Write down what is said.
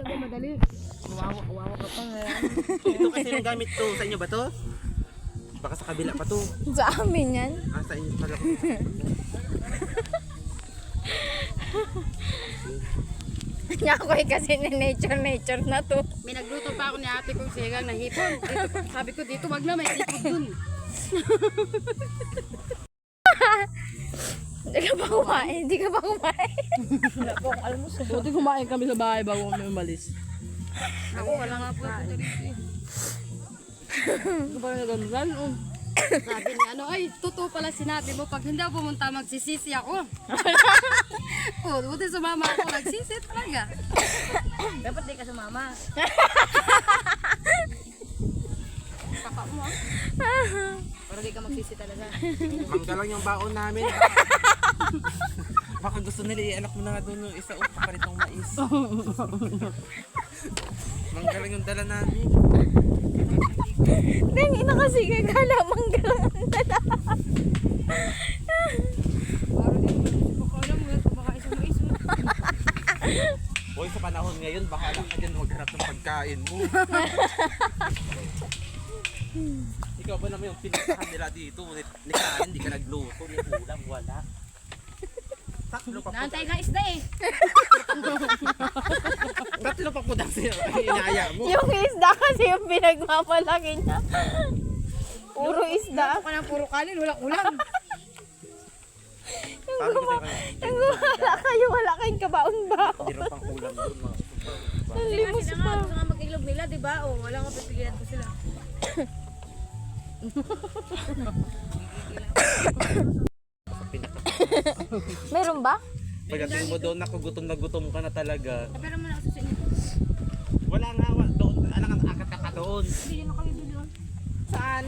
talaga madali. Wawa ka pa. Ito kasi yung gamit to. Sa inyo ba to? Baka sa kabila pa to. Sa amin yan. Ah, sa inyo pala. Nakoy kasi ni nature na to. May nagluto pa ako ni ate kong sigang na hipon. Dito, sabi ko dito wag na, may hipon dun. Hindi ka pa kumain. Hindi ka pa kumain. Wala po akong almusal. Buti kumain kami sa bahay bago kami umalis. Ako wala nga po ito dito eh. Ito pa rin nagandran. Sabi ni ano, ay totoo pala sinabi mo, pag hindi ako pumunta magsisisi ako. Oh, buti sumama ako, nagsisi talaga. Dapat di ka sumama. Kaka mo ah. Para di ka magsisi talaga. Mangga lang yung baon namin. Baka gusto nila i-alak mo na nga doon yung isa o paparitong mais. Mangga lang yung dala namin. Dang, ina kasi gagala. Manggalang ang dala. Para di ko alam mo yan, baka isang mais mo. Hoy, sa panahon ngayon, bahala ka dyan magharap ng pagkain mo. Ikaw ba naman yung pinagsahan nila dito? Ni kain, hindi ka nagluto. Ni ulam, wala. Tatlo pa po. Naantay ka isda eh. Tatlo pa po dang siya. Inaya mo. Yung isda kasi yung pinagmamalaki niya. Puro isda. Ako na puro kanin, walang ulam. Paano ko sa'yo kayo? Yung wala kayo, wala kayong kabaon-baon. Hindi rin pang ulam doon. Ang limos Kasi pa. nga, gusto nga mag-iglog nila, di ba? O, wala nga pipigilan ko sila. Meron ba? Pagdating mo doon, naku, gutom na gutom ka na talaga. Pero man ako sa inyo. Wala nga, doon. Alang ang akat ka doon. Bili na kami doon. Saan?